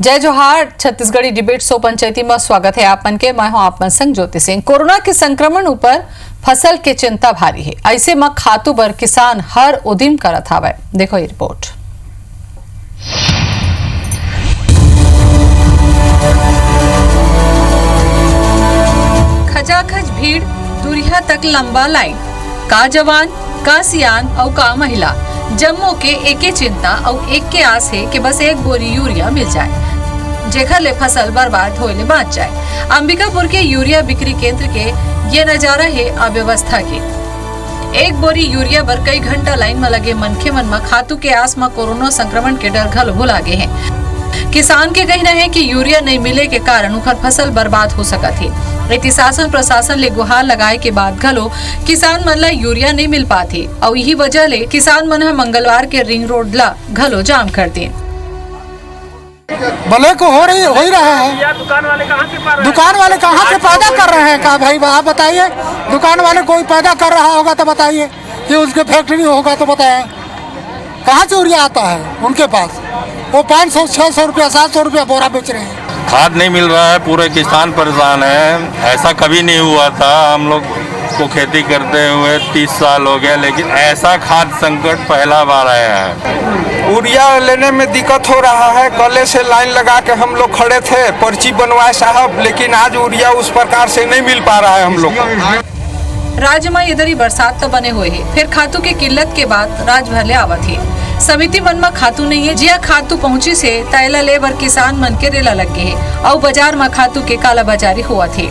जय जोहार। Chhattisgarhi debate show पंचायती में स्वागत है आप मन के। मैं हूं आप मन संग ज्योति सिंह। कोरोना के संक्रमण ऊपर फसल के चिंता भारी है, ऐसे में खातू बर किसान हर उद्यम करत हावय। देखो ये रिपोर्ट। खचाखच भीड़, दूरिया तक लंबा लाइन, का जवान का सियान और का महिला जम्मू के एके चिंता और एक के आस है कि बस एक बोरी यूरिया मिल जाए जेखर ले फसल बर्बाद होए ले बाँच जाए। अंबिकापुर के यूरिया बिक्री केंद्र के ये नजारा है अव्यवस्था के। एक बोरी यूरिया बर कई घंटा लाइन में लगे मनखे मन में खातू के आस में कोरोना संक्रमण के डर घल हो लागे हैं। किसान के कहना है कि यूरिया नहीं मिले के कारण उनकर फसल बर्बाद हो सकत है। इति शासन प्रशासन ले गुहार लगाए के बाद घलो किसान मन ला यूरिया नहीं मिल पाती और यही वजह ले किसान मन मंगलवार के रिंग रोड ला घलो जाम कर दे। भले को हो ही रहा है। दुकान वाले कहाँ से पैदा कर रहे हैं का भाई आप बताइए। दुकान वाले कोई पैदा कर रहा होगा तो बताइए, कि उसके फैक्ट्री होगा तो बताएं। कहाँ से यूरिया आता है उनके पास? वो 500, 600 रुपया, 700 रुपया बोरा बेच रहे हैं। खाद नहीं मिल रहा है, पूरे किसान परेशान है। ऐसा कभी नहीं हुआ था, हम लोग को खेती करते हुए 30 साल हो गया, लेकिन ऐसा खाद संकट पहला बार आया है। यूरिया लेने में दिक्कत हो रहा है। कल से लाइन लगा के हम लोग खड़े थे, पर्ची बनवाए साहब, लेकिन आज यूरिया उस प्रकार से नहीं मिल पा रहा है हम लोग को। राज्य में इधर बरसात तो बने हुए है, फिर खातू के किल्लत के बाद राज भर ले आवत है। समिति मन में खातू नहीं है, जिया खातू पहुंची से तैला ले बर किसान मन के रेला लग गए है और बाजार में खातू के काला बाजारी हुआ थे।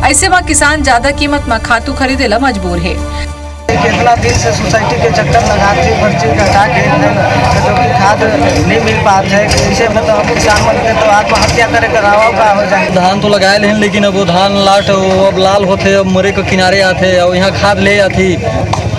ऐसे में किसान ज्यादा कीमत में खातू खरीदे ला मजबूर है। कितना दिन से सोसाइटी के चक्कर लगाते पर्ची कटा के जो कि खाद नहीं मिल पाते है, इसे मतलब किसान मन के तो आत्महत्या करे का रावा का हो जाए। धान तो लगाए हैं, लेकिन अब वो धान लाट अब लाल होते, अब मरे के किनारे आते और यहाँ खाद ले आती,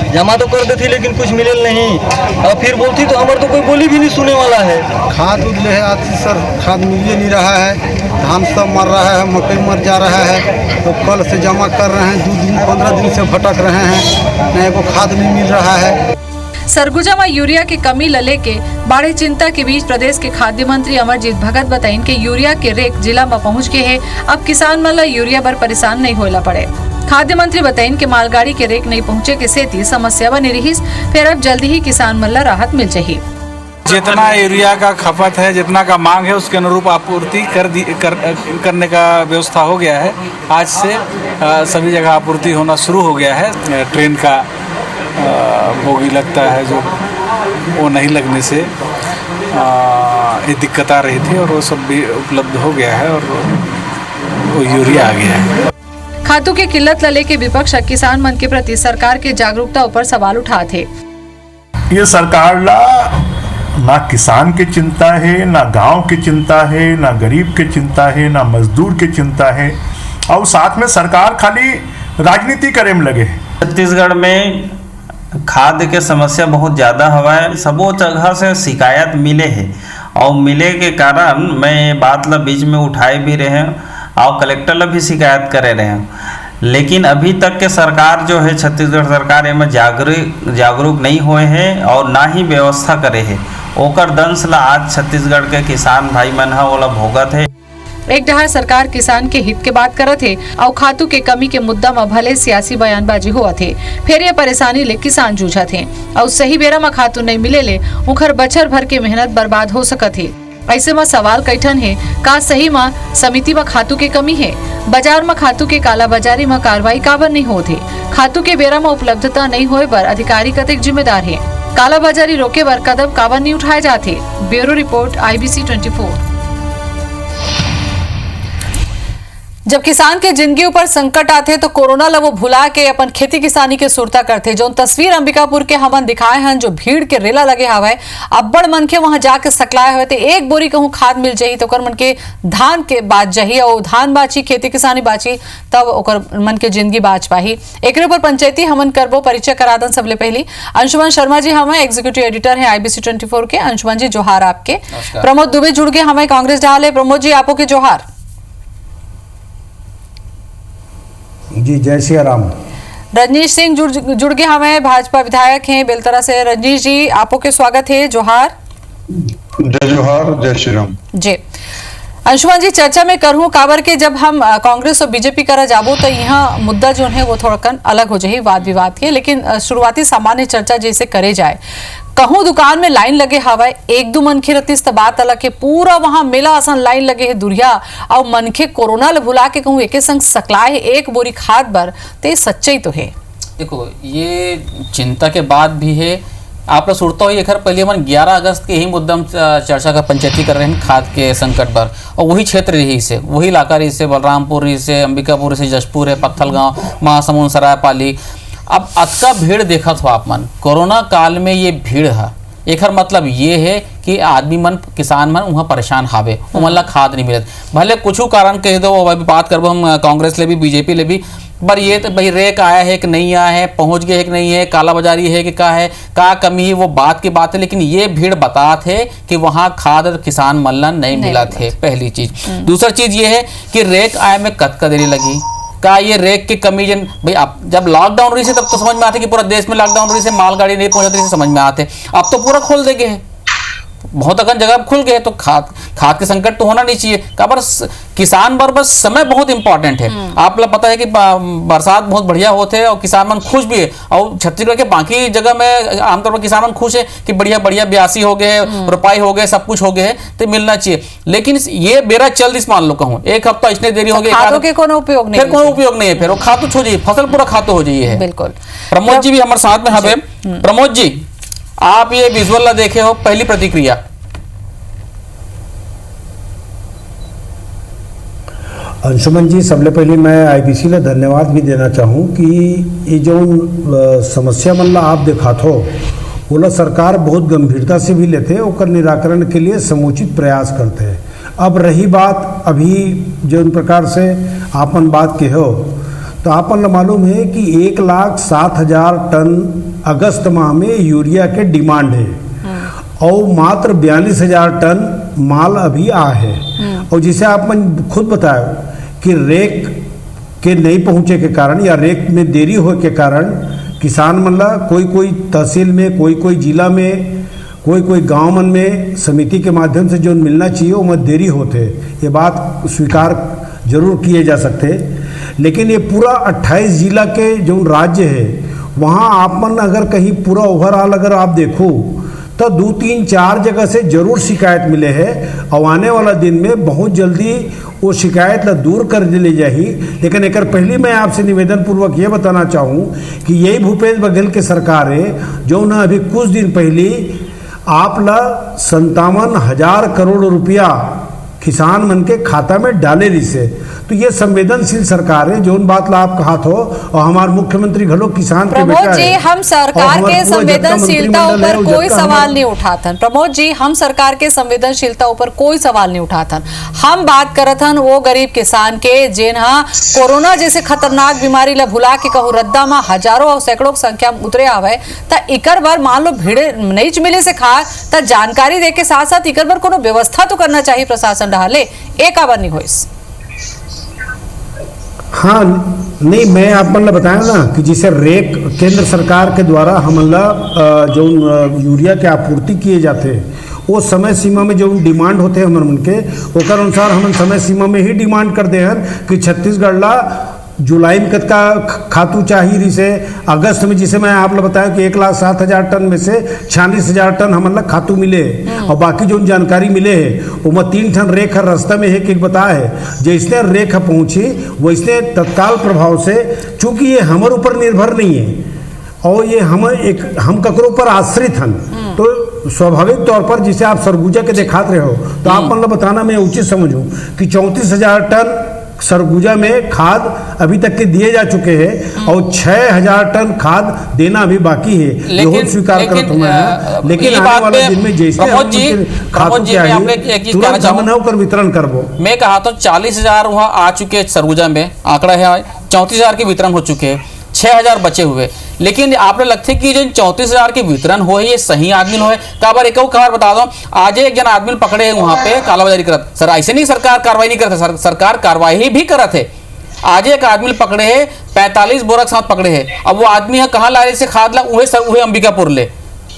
जमा तो कर देती लेकिन कुछ मिले नहीं। और फिर बोलती तो हमारे तो कोई बोली भी नहीं सुने वाला है। खाद ले आती सर, खाद मिल नहीं रहा है। धान सब मर रहा है, मकई मर जा रहा है। तो कल से जमा कर रहे हैं, 2 दिन 15 दिन से भटक रहे हैं, नहीं वो खाद नहीं मिल रहा है। सरगुजा में यूरिया की कमी लले के बड़े चिंता के बीच प्रदेश के खाद्य मंत्री अमरजीत भगत बताइन कि यूरिया के रेक जिला में पहुंच गए हैं। अब किसान मन ला यूरिया पर परेशान नहीं होला पड़े। खाद्य मंत्री बताइन कि मालगाड़ी के रेक नहीं पहुंचे के सेती समस्या बनी रही, फिर अब जल्दी ही किसान मन ला राहत मिल जाही। जितना यूरिया का खपत है, जितना का मांग है, उसके अनुरूप आपूर्ति करने का व्यवस्था हो गया है। आज से सभी जगह आपूर्ति होना शुरू हो गया है। ट्रेन का बोगी लगता है जो वो नहीं लगने से ये दिक्कत आ रही थी, और वो सब भी उपलब्ध हो गया है और वो यूरिया आ गया है। खातू के किल्लत लले के विपक्ष किसान मन के प्रति सरकार के जागरूकता ऊपर सवाल उठाते। ये सरकार ला ना किसान की चिंता है, ना गांव की चिंता है, ना गरीब की चिंता है, ना मजदूर की चिंता है, और साथ में सरकार खाली राजनीति करे में लगे। छत्तीसगढ़ में खाद के समस्या बहुत ज़्यादा हवा है। सबो जगह से शिकायत मिले है, और मिले के कारण मैं ये बात ला बीच में उठाए भी रहे हैं और कलेक्टर ला भी शिकायत करे रहे हैं, लेकिन अभी तक के सरकार जो है, छत्तीसगढ़ सरकार एमें जागरूक नहीं हुए हैं और ना ही व्यवस्था करे है। ओकर दंश ला आज छत्तीसगढ़ के किसान भाई मन हा ओला भोगत है। एक डहर सरकार किसान के हित के बात करत है और खातू के कमी के मुद्दा में भले सियासी बयानबाजी हुआ थे, फिर ये परेशानी ले किसान जूझा थे और सही बेरा में खातू नहीं मिले ले उखर बछर भर के मेहनत बर्बाद हो सकत है। ऐसे में सवाल कैठन है, का सही में समिति में खातू के कमी है? बाजार में खातू के काला बाजारी में कार्रवाई काबर नहीं होते? खातू के बेरा में उपलब्धता नहीं होए पर अधिकारी कतेक जिम्मेदार है? काला बाजारी रोके बर कदम काबर नहीं उठाए जाते? Bureau report IBC 24। जब किसान के जिंदगी ऊपर संकट आते तो कोरोना ला वो भुला के अपन खेती किसानी के सुरता करते। जो तस्वीर अंबिकापुर के हमन दिखाए हैं, जो भीड़ के रेला लगे हवा है, अब्बड़ मन के वहां जाके सकलाए हुए थे। एक बोरी कहूँ खाद मिल जाही तो ओकर मन के धान के बाच जाही, और धान बाची खेती किसानी बाची तब ओकर मन के जिंदगी बाच पाही। एक ऊपर पंचायती हमन करबो परिचय करा दन। सबले पहली अंशुमन शर्मा जी हमें एग्जीक्यूटिव एडिटर है IBC 24 के। अंशुमन जी जोहार आपके। प्रमोद दुबे जुड़ गए हमें कांग्रेस डाल है। प्रमोद जी आपो के जोहार जी। जय श्री राम। रजनीश सिंह जुड़ गए हमें, भाजपा विधायक हैं बेलतरा से। रजनीश जी आपो के स्वागत है, जोहार। जय जोहार, जय श्री राम। जी अंशुमान जी, चर्चा में करूँ काबर के जब हम कांग्रेस और बीजेपी करा जाबो तो यहाँ मुद्दा जो है वो थोड़ा अलग हो जाए वाद विवाद के, लेकिन शुरुआती सामान्य चर्चा जैसे करे जाए, कहूँ दुकान में लाइन लगे हवाए, एक दो मनखे रतीस त बात अलग है, पूरा वहां मेला आसन लाइन लगे है दुरिया और मनखे कोरोना ल भुला के कहूँ एके संग सकलाए है एक बोरी खाद बर, ते सच्चाई तो है। देखो ये चिंता के बाद भी है, आप लोग सुनता हो ये खैर पहले हम 11 अगस्त के ही मुद्दा हम चर्चा का पंचायती कर रहे हैं खाद के संकट पर, और वही क्षेत्र रही से, वही इलाका रही से, बलरामपुर रही से, अंबिकापुर से, जशपुर है, पत्थलगांव, महासमुंद, सरायपाली। अब अतका भीड़ देखा था आप मन, कोरोना काल में ये भीड़ है, एक मतलब ये है कि आदमी मन, किसान मन वहाँ परेशान हावे, उमन ला खाद नहीं मिलत, भले कुछ कारण कह दो, अभी बात करबो हम कांग्रेस ले भी बीजेपी ले भी, पर ये तो भाई रेक आया है कि नहीं आया है, पहुंच गए है कि नहीं है, काला बाजारी है कि क्या है, का कमी है, वो बात की बात है, लेकिन ये भीड़ बता थे कि वहाँ खाद किसान मल्ला नहीं मिला थे, पहली चीज। दूसरा चीज ये है कि रेक आए में कद देरी लगी, का ये रेक की कमी जन भाई अब जब लॉकडाउन रही से तब तो समझ में आते कि पूरा देश में लॉकडाउन रही से मालगाड़ी नहीं पहुंच रही से समझ में आते, अब तो पूरा खोल देंगे है, बहुत अगन जगह खुल गए, तो खाद के संकट तो होना नहीं चाहिए। काबर किसान बर बस समय बहुत इंपॉर्टेंट है, आप लोग पता है कि बरसात बहुत बढ़िया होते हैं और किसान मन खुश भी है, और छत्तीसगढ़ के बाकी जगह में आमतौर पर किसान मन खुश है कि बढ़िया बढ़िया ब्यासी हो गए, रोपाई हो गए, सब कुछ हो गए तो मिलना चाहिए, लेकिन ये बेरा चल दिस मान लो कहूँ एक हफ्ता इसने देरी हो गई, कोनो उपयोग नहीं, फिर कोई उपयोग नहीं है, फिर वो खातुच हो जाइए, फसल पूरा खातो हो जाइए है। बिल्कुल। प्रमोद जी भी हमारे साथ में हवे। प्रमोद जी, आप ये विजुअल ला देखे हो, पहली प्रतिक्रिया? अंशुमन जी, सबले पहले मैं आईबीसी ला धन्यवाद भी देना चाहूँ कि ये जो समस्या मन ला आप देखा थो ओला सरकार बहुत गंभीरता से भी लेते, और निराकरण के लिए समुचित प्रयास करते हैं। अब रही बात अभी जो प्रकार से आपन बात के हो, तो आपन मालूम है कि 1,07,000 टन अगस्त माह में यूरिया के डिमांड है, और मात्र 42,000 टन माल अभी आ है, और जिसे आप खुद बताओ कि रेक के नहीं पहुंचे के कारण या रेक में देरी हो के कारण किसान मन ला कोई तहसील में, कोई जिला में, कोई गांव मन में समिति के माध्यम से जो मिलना चाहिए वो मत देरी होते, ये बात स्वीकार जरूर किए जा सकते। लेकिन ये पूरा 28 जिला के जो राज्य है वहाँ आप मन अगर कहीं पूरा ओवरऑल अगर आप देखो तो 2-3-4 जगह से जरूर शिकायत मिले हैं, और आने वाला दिन में बहुत जल्दी वो शिकायत ला दूर कर ले जाही। लेकिन एक पहले मैं आपसे निवेदन पूर्वक ये बताना चाहूँ कि यही भूपेश बघेल के सरकार है जो न अभी कुछ दिन पहले आप ला 57,000 करोड़ रुपया किसान मन के खाता में डाले रही से, तो ये संवेदनशील सरकार है जो उन बात ला आप कहा थो, और हमारे मुख्यमंत्री घलो किसान के बेटा है। प्रमोद जी, हम सरकार के संवेदनशीलता ऊपर कोई सवाल नहीं उठाथन। प्रमोद जी, हम सरकार के संवेदनशीलता ऊपर कोई सवाल नहीं उठाथन, हम बात करथन वो गरीब किसान के जिन्हा कोरोना जैसे खतरनाक बीमारी ला भुला के कहूँ रद्दा में हजारों और सैकड़ों संख्या में उतरे आवे, त इकर बार मान लो भीड़ नहीं मिले से खा त जानकारी दे के साथ साथ इकर बार कोनो व्यवस्था तो करना चाहिए प्रशासन डाले, एक आवर नहीं होइस। हाँ नहीं, मैं आप मन बताया ना कि जिसे रेक केंद्र सरकार के द्वारा हमला जो यूरिया के आपूर्ति किए जाते हैं वो समय सीमा में जो डिमांड होते हैं हमन मन के ओकर अनुसार हम समय सीमा में ही डिमांड कर दे हैं कि छत्तीसगढ़ ला जुलाई में कतका खातू चाहिए रही से, अगस्त में जिसे मैं आप लोग बताया कि 1,07,000 टन में से 46,000 टन हमन खातू मिले, और बाकी जो जानकारी मिले है वो 3 ठन रेख रास्ता में है कि बताया है जैसे रेख पहुंची वैसे तत्काल प्रभाव से, चूंकि ये हमारे ऊपर निर्भर नहीं है और ये हम ककरों पर आश्रित हैं, तो स्वाभाविक तौर पर जिसे आप सरगुजा के दिखाते रहे हो तो आप मतलब बताना मैं उचित समझूं कि 34,000 टन सरगुजा में खाद अभी तक के दिए जा चुके हैं और 6,000 टन खाद देना अभी बाकी है, यह स्वीकार करता हूं। लेकिन आने वाले दिन में जैसे खाद तुरंत हमन होकर वितरण करबो। मैं कहा तो 40,000 वहाँ आ चुके सरगुजा में, आंकड़ा है 34,000 के वितरण हो चुके हैं, 6,000 बचे हुए। लेकिन आपने लगते कि जो 34,000 के वितरण हो ये सही आदमी हो है काबर एक खबर बता दो, आज एक जन आदमी पकड़े हैं वहां पे कालाबाजारी करत, सर ऐसे नहीं सरकार कार्रवाई नहीं करते, सरकार कार्रवाई भी करत है। आज एक आदमी पकड़े है 45 बोरा के साथ पकड़े है, अब वो आदमी है कहाँ ला रहे से खाद ला उहे अंबिकापुर ले,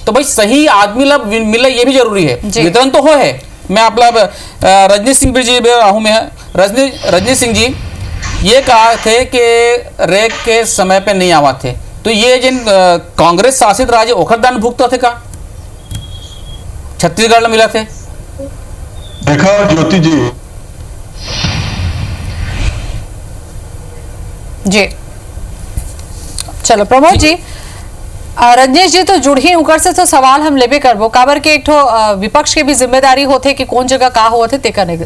तो भाई सही आदमी ला मिले ये भी जरूरी है। वितरण तो हो है। मैं आप रजनीश सिंह जी हूँ मैं रजनीश सिंह जी ये कहा थे कि रेक के समय पे नहीं आवा थे, तो ये जिन कांग्रेस शासित राज्य ओखर दंड भुगता थे का छत्तीसगढ़ में मिला थे? देखा ज्योति जी चलो प्रमोद जी, रजनीश जी तो जुड़ी उकर से तो सवाल हम लेबे करबो काबर के एक विपक्ष के भी जिम्मेदारी होते कि कौन जगह का होते ते करने।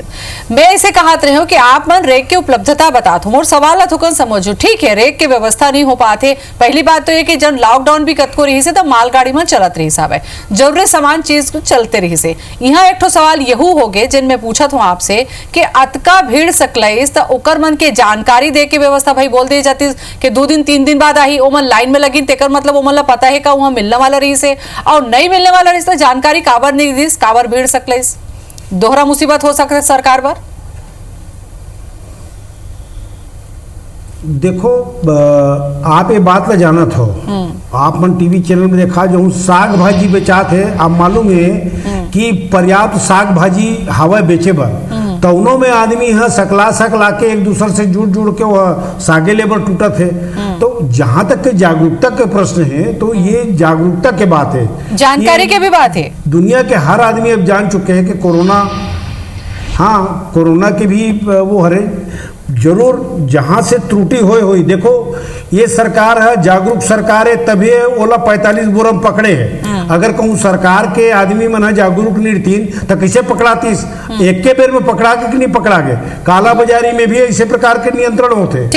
मैं इसे कहत रही हूँ कि आप मन रेक के उपलब्धता बता दो, मोर सवाल है थोकन समझो। ठीक है रेक के व्यवस्था नहीं हो पाते, पहली बात तो ये कि जब लॉकडाउन भी कतको रही से तब मालगाड़ी में चलत रही साहब जरूरी सामान चीज चलते रही से। यहाँ एक सवाल यहू हो गए जिन मैं पूछत हूँ आपसे कि अतका भीड़ सकलाइस तो ओकर मन के जानकारी दे के व्यवस्था भाई बोल दी जाती कि 2 दिन 3 दिन बाद आई ओमन लाइन में लगी तेकर मतलब ओमन ला पता है का वहां मिलने वाला रही से और नहीं मिलने वाला रही तो जानकारी काबर नहीं दी काबर भीड़ सकले दोहरा मुसीबत हो सकता है सरकार पर। देखो आप ये बात ला जानत हो, आप मन टीवी चैनल में देखा जो साग भाजी बेचात है, आप मालूम है कि पर्याप्त साग भाजी हवा बेचे बर तौनों में आदमी यहाँ सकला के एक दूसरे से जुड़ के वह सागे लेबर टूटा थे। तो जहाँ तक के जागरूकता के प्रश्न है तो ये जागरूकता के बात है, जानकारी के भी बात है। दुनिया के हर आदमी अब जान चुके हैं कि कोरोना, हाँ कोरोना के भी वो हरे जरूर जहां से त्रुटि होई देखो ये सरकार है जागरूक सरकार है तभी ओला 45 बोरम पकड़े है। अगर कहूँ सरकार के आदमी मन जागरूक नहीं थी तो कैसे पकड़ातीस, एक के बेर में पकड़ा के नहीं पकड़ा गए। काला बाजारी में भी इसी प्रकार के नियंत्रण होते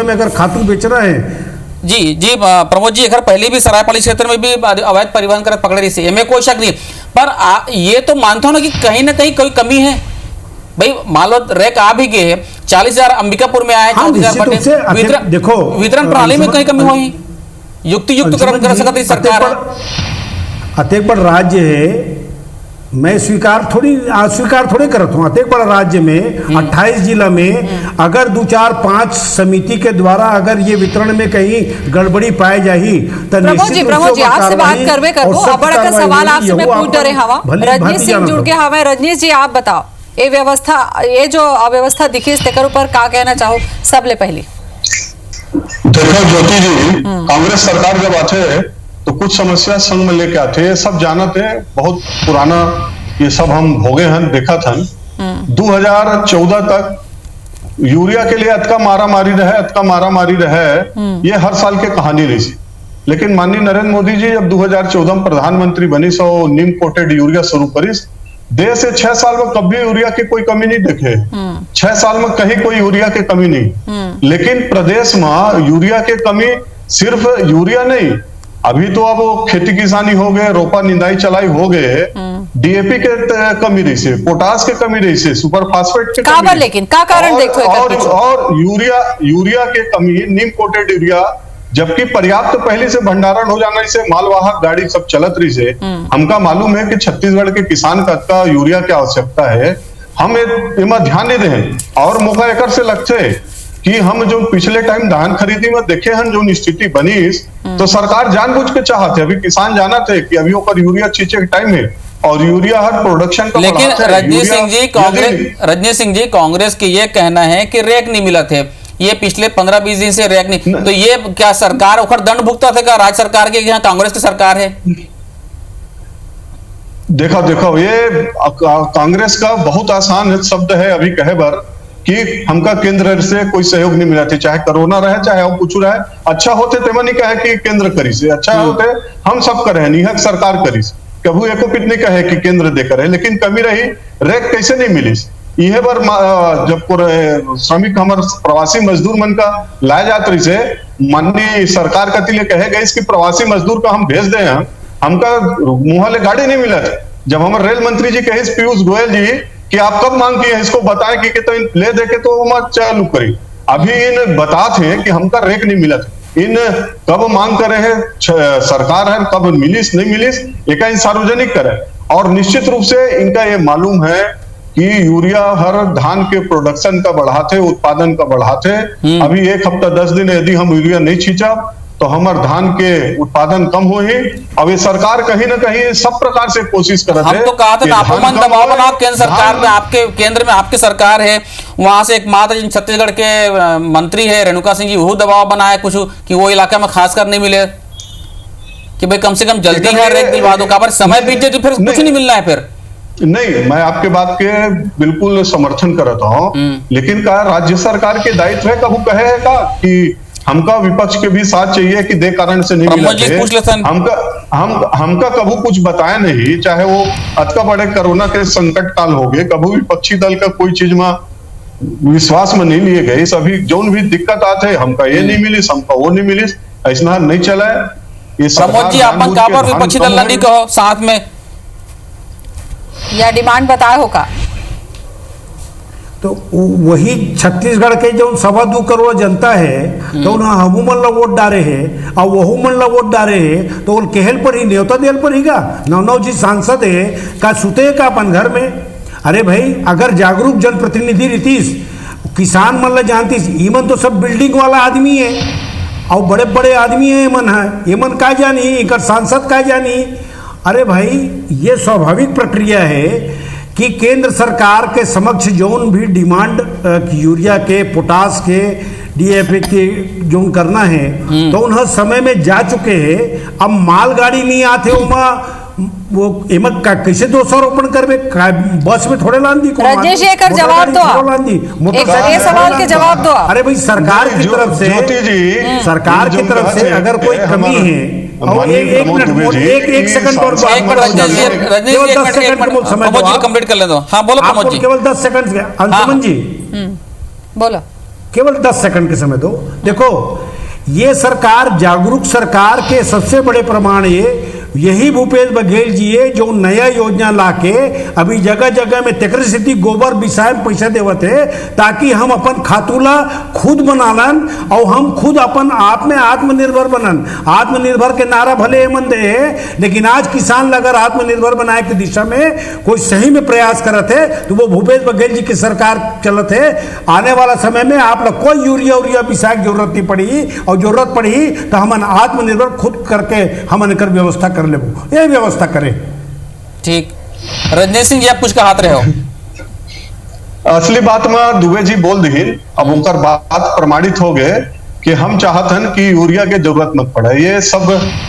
में अगर खातू बेचना है। जी प्रमोद जी अगर पहले भी सरायपाली क्षेत्र में भी अवैध परिवहन कर पकड़े रही है, कोई शक नहीं, पर ये तो मानता हूं ना कि कहीं ना कहीं कोई कमी है भाई। मान लो रैक आ भी गए 40,000 अंबिकापुर में आए, 40,000 देखो वितरण प्रणाली में कहीं कमी हुई, युक्त कर सकती सरकार। अतेक बड़ा राज्य है, मैं अस्वीकार थोड़ी करता हूँ। अतेक बड़ा राज्य में 28 जिला में अगर 2 4 5 समिति के द्वारा अगर ये वितरण में कहीं गड़बड़ी पाई जाही तो प्रमोद जी आपसे बात करवे करबो बड़ा का सवाल आपसे मैं पूछ डरे हवा। रजनीश सिंह जुड़ के हवा। रजनीश जी आप बताओ ये व्यवस्था, ये जो अव्यवस्था दिखी इस तेकर ऊपर क्या कहना चाहो सबले पहले? देखो ज्योति जी, कांग्रेस सरकार जब आते तो कुछ समस्या संग में लेके आते, ये सब जानते हैं, बहुत पुराना ये सब हम भोगे हैं, देखा था। 2014 तक यूरिया के लिए अतका मारामारी रहे, ये हर साल के कहानी रही थी। लेकिन माननीय नरेंद्र मोदी जी जब 2014 में प्रधानमंत्री बनी सो नीम कोटेड यूरिया शुरू करी। देश से 6 साल में कभी यूरिया की कोई कमी नहीं देखे, 6 साल में कहीं कोई यूरिया की कमी नहीं। लेकिन प्रदेश में यूरिया की कमी सिर्फ यूरिया नहीं, अभी तो अब खेती किसानी हो गए, रोपा निंदाई चलाई हो गए, डीएपी के कमी रही से, पोटास के कमी रही से, सुपर फास्फेट के कमी, लेकिन का कारण देखो और यूरिया के कमी, नीम कोटेड यूरिया, जबकि पर्याप्त पहले से भंडारण हो जाने से मालवाहक गाड़ी सब चलत रही से। हमका मालूम है कि छत्तीसगढ़ के किसान का यूरिया की आवश्यकता है, हम इमा ध्यान नहीं दें। और मौका एक से लगते कि हम जो पिछले टाइम धान खरीदी में देखे हैं जो स्थिति बनी, तो सरकार जानबूझ के चाहते, अभी किसान जाना थे कि अभी ओकर यूरिया छींचे के टाइम है और यूरिया हर प्रोडक्शन का। लेकिन रजनीश सिंह जी कांग्रेस के ये कहना है कि रेक नहीं मिला थे, ये पिछले 15-20 दिन से रैक नहीं, तो ये क्या सरकार ओखर दंड भुगता थे का राज्य सरकार के, यहाँ कांग्रेस की सरकार है? देखो ये कांग्रेस का बहुत आसान शब्द है अभी कहे बर कि हमका केंद्र से कोई सहयोग नहीं मिला थे, चाहे कोरोना रहे चाहे और कुछ रहे। अच्छा होते तेमा नहीं कहे कि केंद्र करी से, अच्छा होते हम सब करे नहीं सरकार करी, कभी एको पिट नहीं कहे कि केंद्र देकर है। लेकिन कमी रही, रैक कैसे नहीं मिली, यह बार जब श्रमिक हमारे प्रवासी मजदूर मन का लाया जात रही से, माननीय सरकार का तिले कहे गए कि प्रवासी मजदूर का हम भेज दें, हमका मुंह ले गाड़ी नहीं मिला था। जब हमारे रेल मंत्री जी कहे पीयूष गोयल जी कि आप कब मांग किए इसको बताएं कि तो ले दे के तो हम चालू करी, अभी इन बताते हैं कि हमका रेक नहीं मिला था। इन कब मांग करे है सरकार है, कब मिलिस नहीं मिलिस एक सार्वजनिक करे। और निश्चित रूप से इनका ये मालूम है कि यूरिया हर धान के प्रोडक्शन का बढ़ाते, उत्पादन का बढ़ाते। अभी 1 हफ्ता 10 दिन यदि हम यूरिया नहीं छींचा तो हमार धान के उत्पादन कम हो ही। अब ये सरकार कहीं ना कहीं सब प्रकार से कोशिश कर रहे हम तो कहा था तापमान दबाव बनाओ केंद्र सरकार पे, आपके केंद्र में आपकी सरकार है, वहां से एक मात्र छत्तीसगढ़ के मंत्री है रेणुका सिंह जी, वो दबाव बनाया कुछ कि वो इलाका में खासकर नहीं मिले कि भाई कम से कम जल्दी है रेक दिलवा दो। पर समय बीत जाए तो फिर कुछ नहीं मिलना है फिर। नहीं, मैं आपके बात के बिल्कुल समर्थन करता हूँ, लेकिन का राज्य सरकार के दायित्व है कबू कहेगा कि हमका विपक्ष के भी साथ चाहिए कि दे कारण से नहीं मिला, हमका कबू कुछ बताया नहीं, चाहे वो अतका बड़े कोरोना के संकट काल हो गए, कबू विपक्षी दल का कोई चीज में विश्वास में नहीं लिए गए। सभी जो भी दिक्कत आते हमका ये नहीं मिली, हमका वो नहीं मिली, ऐसा नहीं चला है। प्रमोद जी अपन का पर विपक्षी दल नहीं कहो साथ में या डिमांड बताए होगा तो वही छत्तीसगढ़ के जो 2.25 करोड़ जनता है तो उन्हें हमू मन ला वोट डारे है और वहू मन ला वोट डारे है तो वो केहल पर ही न्योता देल पर ही का नौ जी सांसद है का सुते का अपन घर में। अरे भाई अगर जागरूक जनप्रतिनिधि रीतीस किसान मन ला जानतीस, ईमन तो सब बिल्डिंग वाला आदमी है और बड़े बड़े आदमी है, एमन है, एमन का जानी इकर सांसद का जानी। अरे भाई ये स्वाभाविक प्रक्रिया है कि केंद्र सरकार के समक्ष जोन भी डिमांड यूरिया के, पोटास के, डीएपी के जोन करना है तो उन्हें समय में जा चुके हैं। अब मालगाड़ी नहीं आते वो एमक का कैसे दोषारोपण करबे, बस में थोड़े लान दी। रजनीश जी कर जवाब दो, एक सवाल के जवाब दो। अरे भाई सरकार की तरफ से, सरकार की तरफ से अगर कोई कमी है एक मिनट एक सेकंड और कंप्लीट कर ले दो। हाँ बोलो प्रमोद जी, केवल 10 सेकंड। अंशुमन जी बोलो, केवल 10 सेकंड के समय दो। देखो ये सरकार जागरूक सरकार के सबसे बड़े प्रमाण यही भूपेश बघेल जी है जो नया योजना लाके अभी जगह जगह में तेकर स्थिति गोबर बिसाए पैसा देवत है ताकि हम अपन खातूला खुद बनालन और हम खुद अपन आप में आत्मनिर्भर बनन। आत्मनिर्भर के नारा भले मन दे लेकिन आज किसान अगर आत्मनिर्भर बनाए की दिशा में कोई सही में प्रयास करत है तो वो भूपेश बघेल जी की सरकार चलत है। आने वाला समय में आप लोग कोई यूरिया बिसाए की जरूरत नहीं पड़ी और जरूरत पड़ी तो हम आत्मनिर्भर खुद करके हम कर व्यवस्था कर ले, ये व्यवस्था करें। ठीक, रजनीश सिंह जी आप कुछ कहते रहे हो। असली बात में दुबे जी बोल दी, अब उनकर बात प्रमाणित हो गए कि हम चाहते हैं कि यूरिया के जरूरत मत पड़े। ये सब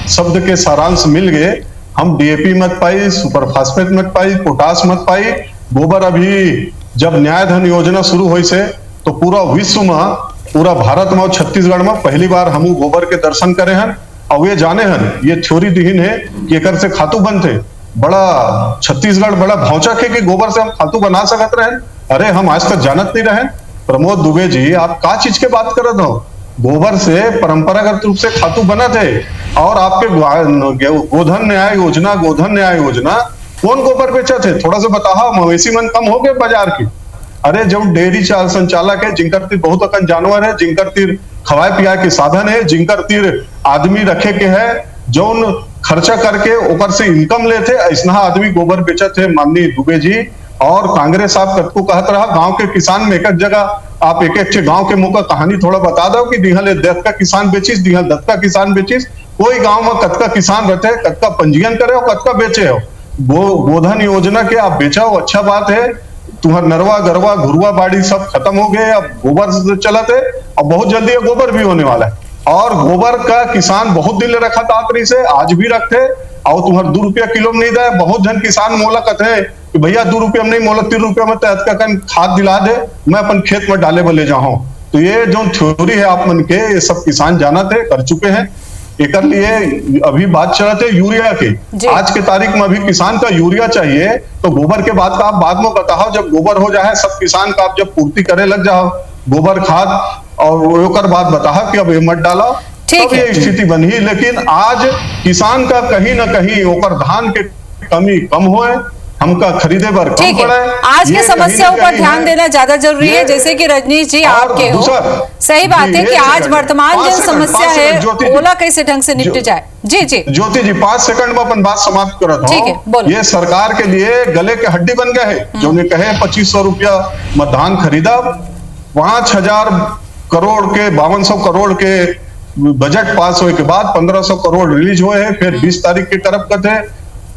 शब्द के सारांश मिल गए। हम डीएपी मत पाई, सुपर फास्फेट मत पाई, पोटास मत पाई। गोबर अभी जब न्याय धन योजना शुरू हुई से तो पूरा विश्व में, पूरा भारत में और छत्तीसगढ़ में पहली बार हम गोबर के दर्शन करे हैं और ये जाने हैं, ये थ्योरी दीन है कि एकर से खातू बनते। बड़ा छत्तीसगढ़ बड़ा भौचक है कि गोबर से हम खातू बना सकते रहे। अरे हम आज तक जानत नहीं रहे। प्रमोद दुबे जी आप का चीज के बात कर रहे हो? गोबर से परंपरागत रूप से खातू बना थे और आपके गोधन न्याय योजना कौन गोबर बेचा थे? थोड़ा सा बताओ, मवेशी मन कम हो गए बाजार की। अरे जो डेयरी संचालक है जिनकर तीर बहुत अकन जानवर है, जिनकर तीर खवाए पियाए के साधन है, जिनकर तीर आदमी रखे के है, जो खर्चा करके ऊपर से इनकम लेते, ऐसा आदमी गोबर बेचत है माननीय दुबे जी। और कांग्रेस आप कतको कहत रहा गांव के किसान में एक जगह आप एक गांव के मुंह का कहानी थोड़ा बता दो कि दिहल दत्त का किसान बेचिस, दिहल दत्त का किसान बेचिस। कोई गांव में कतका किसान रहते है, कतका पंजीयन करे हो, कतका बेचे हो। गोधन योजना के आप बेचा हो, अच्छा बात है। तुम्हार नरवा गरवा घुरवा बाड़ी सब खत्म हो गए, अब गोबर चलाते और बहुत जल्दी गोबर भी होने वाला है। और गोबर का किसान बहुत दिल रखा था आखिरी से, आज भी रखते और तुम्हार 2 रुपया किलो में नहीं दे। बहुत जन किसान मोला कहते हैं कि भैया 2 रुपया में नहीं, मोला 3 रुपया में खाद दिला दे, मैं अपन खेत में डाले बोले जाऊं। तो ये जो थ्योरी है आप मन के, ये सब किसान जाना थे, कर चुके हैं। एक लिए अभी बात चलते यूरिया की, आज के तारीख में अभी किसान का यूरिया चाहिए तो गोबर के बाद का आप बाद में बताओ। जब गोबर हो जाए सब किसान का आप जब पूर्ति करे लग जाओ गोबर खाद और ओकर बाद बताओ कि अब ये मत डालो, तब ये स्थिति बनी। लेकिन आज किसान का कहीं ना कहीं ओकर धान के कमी कम होए, हमका खरीदे बर कम पड़े। आज के समस्याओं पर ध्यान देना ज्यादा जरूरी है, जैसे कि रजनीश जी आपके हो। सही बात है कि आज वर्तमान जो समस्या है ओला कैसे ढंग से निपट जाए। जी ज्योति जी 5 सेकंड में अपन बात समाप्त करत हूं। ये सरकार के लिए गले के हड्डी बन गए है। जो ने कहे 2500 रुपया में धान खरीदा, 5000 करोड़ के 5200 करोड़ के बजट पास होने के बाद 1500 करोड़ रिलीज हुए हैं, फिर 20 तारीख के करब कथे,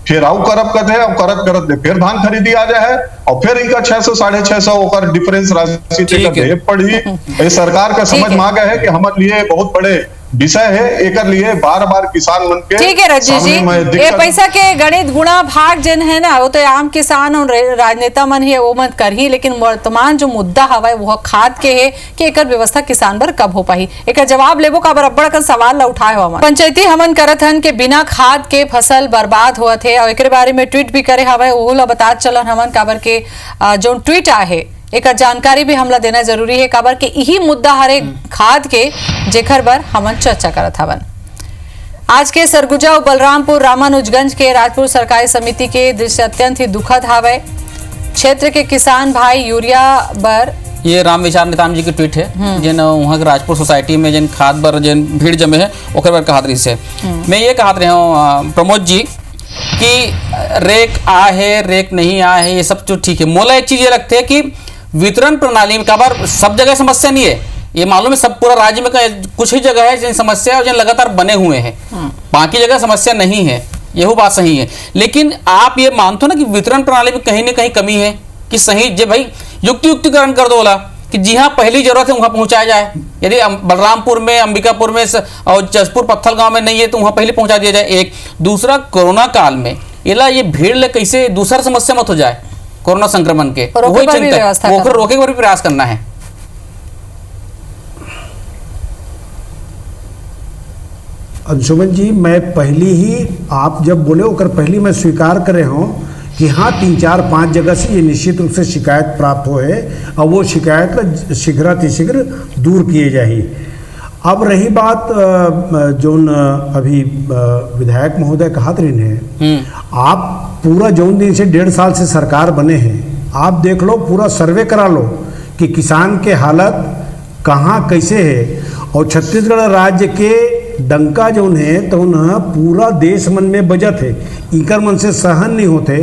फिर आउ करब कथे, अब करत दे फिर धान खरीदी आ जाए और फिर इनका 600 650 होकर डिफरेंस राशि दे पड़ी। ये सरकार का समझ में आ गया है कि हमारे लिए बहुत बड़े विषय है, एक लिए बार बार किसान मन के। ठीक है रजनी जी, ये पैसा के गणित गुणा भाग जन है ना, वो तो आम किसान और राजनेता मन है वो मत कर ही, लेकिन वर्तमान जो मुद्दा हवा है वो खाद के है कि एक व्यवस्था किसान पर कब हो पाही, एक जवाब लेबो का बराबर का सवाल ला उठाए हो। पंचायती हमन करत हन के बिना खाद के फसल बर्बाद हुआ थे और एक बारे में ट्वीट भी करे हवा, वो ला बता चलन हमन काबर के जो ट्वीट आहे एक जानकारी भी हमला देना जरूरी है, काबर के यही मुद्दा हरे खाद के जेखर बर हमन चर्चा करत हवन। आज के सरगुजा और बलरामपुर रामानुजगंज के राजपुर सरकारी समिति के दृश्य अत्यंत ही दुखद हावे। क्षेत्र के किसान भाई यूरिया बर, ये राम विचार नेताम जी की ट्वीट है जिन वहाँ के राजपुर सोसाइटी में जिन खाद बर जिन भीड़ जमे है ओकर बर कहत रही से। मैं ये कहत रहे हूँ प्रमोद जी कि रेक आ है रेक नहीं आ है ये सब तो ठीक है, मोला एक चीज ये लगती है कि वितरण प्रणाली में काबर सब जगह समस्या नहीं है, ये मालूम है सब पूरा राज्य में कुछ ही जगह है जिन समस्या और जिन लगातार बने हुए हैं, बाकी जगह समस्या नहीं है, यही बात सही है। लेकिन आप ये मानते हो ना कि वितरण प्रणाली में कहीं ना कहीं कमी है कि सही जे भाई युक्तिकरण कर दो बोला कि जी हाँ पहली जरूरत है वहां पहुंचाया जाए, यदि बलरामपुर में अंबिकापुर में और जसपुर पत्थल गांव में नहीं है तो वहां पहले पहुंचा दिया जाए। एक दूसरा कोरोना काल में ये भीड़ ले कैसे दूसरा समस्या मत हो जाए कोरोना संक्रमण के, वही चिंता रोके पर भी प्रयास करना है। अंशुमन जी, मैं पहली ही आप जब बोले होकर पहली मैं स्वीकार कर रहे हूँ कि हाँ 3 4 5 जगह से ये निश्चित रूप से शिकायत प्राप्त हो है और वो शिकायत शीघ्र दूर किए जाए। अब रही बात जो अभी विधायक महोदय कहत रही है, आप पूरा जौन दिन से 1.5 साल से सरकार बने हैं, आप देख लो पूरा सर्वे करा लो कि किसान के हालत कहाँ कैसे है। और छत्तीसगढ़ राज्य के डंका जौन है तो उन्हें पूरा देश मन में बजत है, इकर मन से सहन नहीं होते,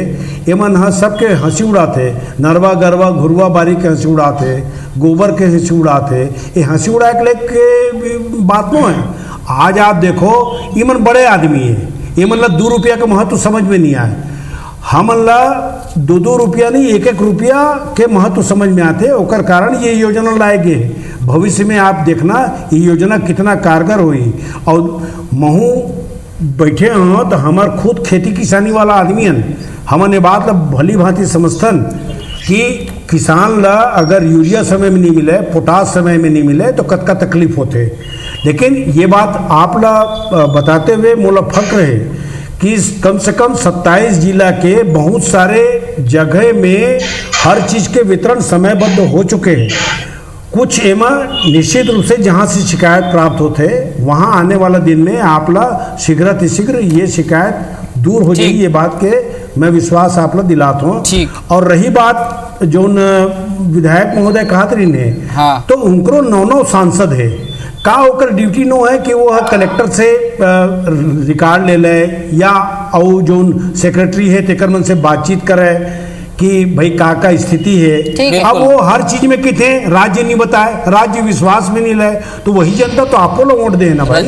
ये मन सबके हंसी उड़ाते, नरवा गरवा घुरवा बारी के हंसी उड़ाते, गोबर के हंसी उड़ाते, ये हंसी उड़ा के लेके बात नो है। आज आप देखो ये मन बड़े आदमी है, ये मतलब 2 रुपया का महत्व समझ में नहीं आए, हम ला 2 रुपया नहीं 1 रुपया के महत्व समझ में आते, ओकर कारण ये योजना लाए गए। भविष्य में आप देखना ये योजना कितना कारगर हुई। और महू बैठे हों तो हमार खुद खेती किसानी वाला आदमी हैं, हमने बात भली भांति समझतन कि किसान ला अगर यूरिया समय में नहीं मिले, पोटास समय में नहीं मिले तो कतका तकलीफ होते। लेकिन ये बात आप ला बताते हुए मोला फक्र है कि कम से कम 27 जिला के बहुत सारे जगह में हर चीज़ के वितरण समयबद्ध हो चुके हैं। कुछ एमा निश्चित रूप से जहाँ से शिकायत प्राप्त होते वहाँ आने वाला दिन में आपला शीघ्र ये शिकायत दूर हो जाएगी, ये बात के मैं विश्वास आपला दिलाता हूँ। और रही बात जो विधायक महोदय कहत रही ने, हाँ। तो उनको 9 सांसद है का ओकर ड्यूटी नो है कि वो कलेक्टर से रिकॉर्ड ले ले या और जो सेक्रेटरी है तेकर मन से बातचीत करे कि भाई का स्थिति है। अब वो हर चीज में किथे राज्य नहीं बताए, राज्य विश्वास में नहीं लाए, तो वही जनता तो आपको लोग वोट देना भाई।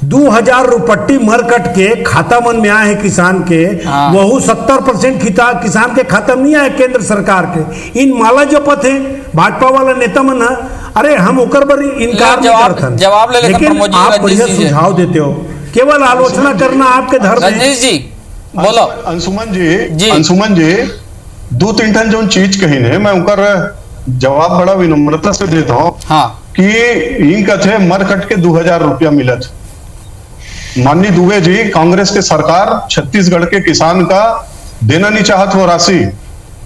2000 रुपट्टी मर कट के खाता मन में आए हैं किसान के, वह 70% किसान के खाता में नहीं आए केंद्र सरकार के। इन माला जपत है भाजपा वाला नेता मन, अरे हम ओकर पर इनकार नहीं करते, जवाब ले लेकिन आप बढ़िया सुझाव देते हो, केवल आलोचना करना आपके धर्म है। जी बोलो। अंशुमन जी 2-3 ठन जो चीज कही ने मैं उनकर जवाब बड़ा विनम्रता से देता हूँ, हाँ। कि इन कथे मर कट के 2000 रुपया मिलत। माननीय दुबे जी, कांग्रेस के सरकार छत्तीसगढ़ के किसान का देना नहीं चाहत हो राशि।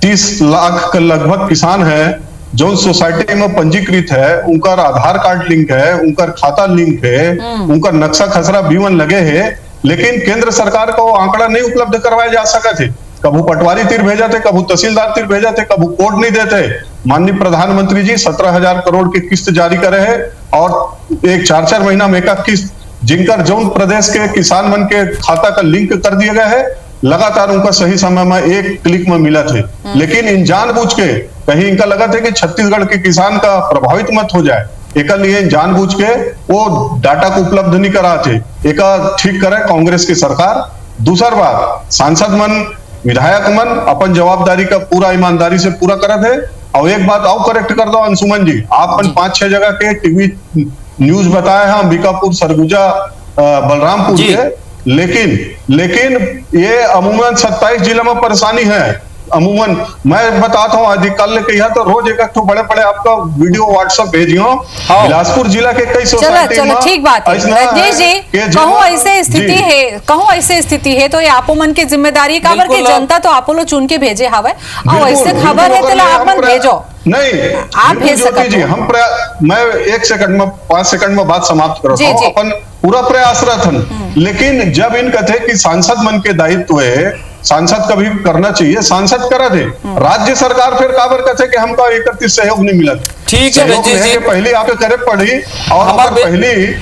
30 लाख के लगभग किसान है जो सोसाइटी में पंजीकृत है, उनका आधार कार्ड लिंक है, उनका खाता लिंक है, उनका नक्शा खसरा बीवन लगे है, लेकिन केंद्र सरकार को आंकड़ा नहीं उपलब्ध करवाया जा सका थे। कबू पटवारी तीर भेजा थे, कबू तहसीलदार तीर भेजा थे, कबू कोर्ट नहीं देते। माननीय प्रधानमंत्री जी 17,000 करोड़ की किस्त जारी करे है और एक 4-4 महीना में एक किस्त जिनका जौन प्रदेश के किसान मन के खाता का लिंक कर दिया गया है, लगातार उनका सही समय में 1 क्लिक में मिला थे। लेकिन इन जानबूझ के कहीं इनका लगा था कि छत्तीसगढ़ के किसान का प्रभावित मत हो जाए, एक लिए जानबूझ के वो डाटा को उपलब्ध नहीं करा थे, एक ठीक करे कांग्रेस की सरकार। दूसर बात, सांसद मन विधायक मन अपन जवाबदारी का पूरा ईमानदारी से पूरा करे थे। और एक बात और करेक्ट कर दो अंशुमन जी, आपन 5-6 जगह के टीवी न्यूज बताए हैं अंबिकापुर, सरगुजा, बलरामपुर के, लेकिन ये अमूमन 27 जिला में परेशानी है। अमूमन मैं बताता हूँ, आज कल लेके यहाँ तो रोज एक बड़े बड़े आपका वीडियो व्हाट्सएप भेजियो। बिलासपुर जिला के कई सोसाइटी चलो ठीक बात है रजनीश जी, कहूँ ऐसे स्थिति है तो ये आपो मन की जिम्मेदारी का की जनता तो आपो लोग चुन के भेजे हवे और ऐसे खबर है तो आप मन भेजो नहीं, आप भेज सकते जी। हम मैं 1 सेकंड में 5 सेकंड में बात समाप्त करता हूँ। अपन पूरा प्रयासरत हन, लेकिन जब इन कथे कि सांसद मन के दायित्व है, सांसद कभी करना चाहिए, सांसद करा दे। राज्य सरकार फिर काबर कथे कि हमका 31 सहयोग नहीं मिला। ठीक है रजनीश जी, पहले आपके करे पड़ी और पहले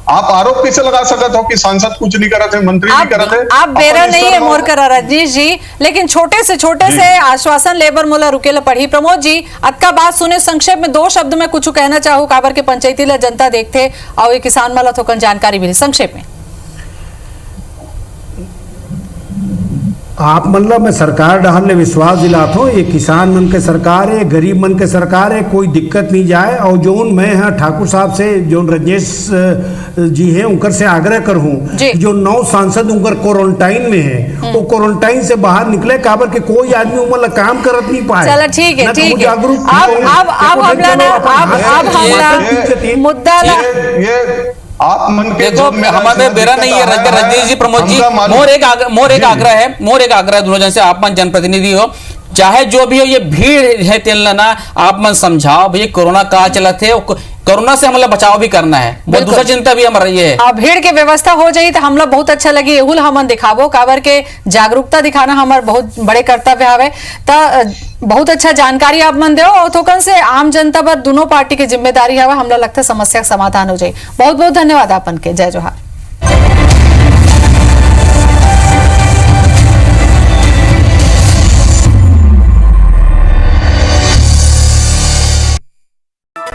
आप आरोप कैसे लगा सकते हो कि सांसद कुछ नहीं करा थे, मंत्री नहीं करा थे। आप बेरा नहीं है मोर करा रजनीश जी, लेकिन छोटे से आश्वासन लेबर मोला रुकेला पड़ी। प्रमोद जी, अतका बात सुने, संक्षेप में 2 शब्द में कुछ कहना चाहूँ काबर के पंचायती ला जनता देखते और ये किसान माला थोकन जानकारी मिली संक्षेप में। आप मतलब मैं सरकार डहर ने विश्वास दिलाता हूँ, ये किसान मन के सरकार है, गरीब मन के सरकार है, कोई दिक्कत नहीं जाए। और जोन मैं हाँ ठाकुर साहब से जो रजनीश जी हैं उनकर से आग्रह करूँ, जो 9 सांसद उनकर क्वारंटाइन में है, वो क्वारंटाइन से बाहर निकले, काबर के कोई आदमी उमर काम करत नहीं पाए। चलो ठीक है मुद्दा आप मन के देखो हमारे बेरा नहीं है रजनीश जी, प्रमोद जी, मोर एक आग्रह दोनों जन से, आप मन जनप्रतिनिधि हो, चाहे जो भी हो, ये भीड़ है तेल ना आप मन समझाओ भैया कोरोना का चलत है, कोरोना से हमला बचाव भी करना है, वो दूसरा चिंता भी हम रही है। भीड़ के व्यवस्था हो जाए तो हमला बहुत अच्छा लगी, एहुल हमन दिखाबो काबर के जागरूकता दिखाना हमार बहुत बड़े कर्तव्य हवे। बहुत अच्छा जानकारी आप मन दो और थोकन से आम जनता पर दोनों पार्टी की जिम्मेदारी हवे, हमला लगता है समस्या का समाधान हो जाए। बहुत बहुत धन्यवाद आपन के, जय जोहार।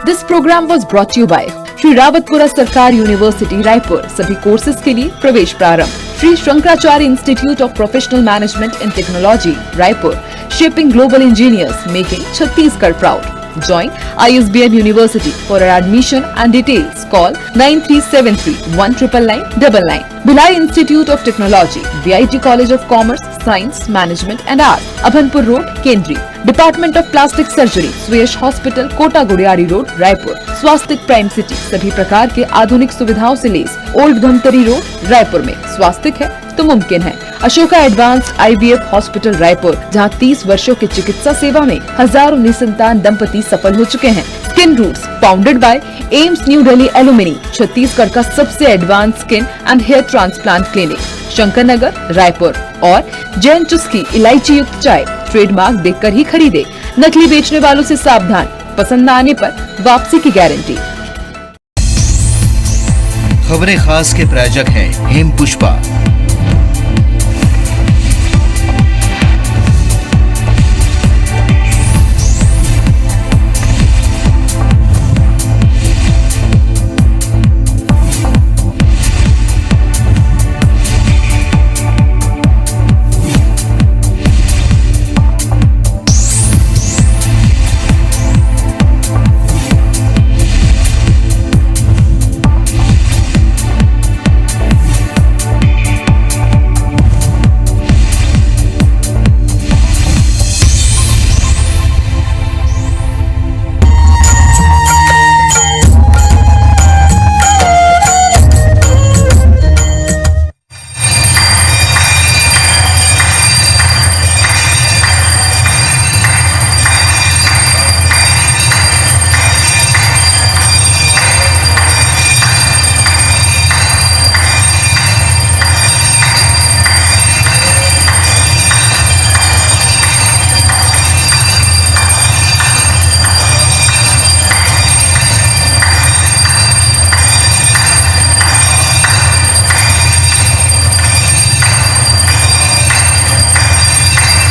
This program was brought to you by Shri Rawatpura सरकार यूनिवर्सिटी रायपुर। सभी कोर्सेज के लिए प्रवेश प्रारंभ। Shri Shankaracharya institute of professional management and technology Raipur, shaping global engineers, making Chhattisgarh proud. Join ISBM University. For admission and details, call 9373-19999. Bhilai Institute of Technology, VIT College of Commerce, Science, Management and Arts, Abhanpur Road, Kendri. Department of plastic surgery, Suyash hospital, Kota Gudhiyari road, Raipur. Swastik prime city, सभी प्रकार के आधुनिक सुविधाओं से लेस, old Dhamtari road, Raipur में। स्वास्तिक है तो मुमकिन है। Ashoka advanced IVF hospital Raipur, जहां 30 वर्षों की चिकित्सा सेवा में हजारों निसंतान दंपति सफल हो चुके हैं। Skin roots, founded by AIIMS new Delhi alumni, Chhattisgarh का सबसे advance skin and hair transplant clinic, Shankar Nagar, Raipur. और जैन चुस्की इलायची युक्त चाय, ट्रेडमार्क देखकर ही खरीदे, नकली बेचने वालों से सावधान, पसंद न आने पर वापसी की गारंटी। खबरें खास के प्रायोजक हैं हिम पुष्पा,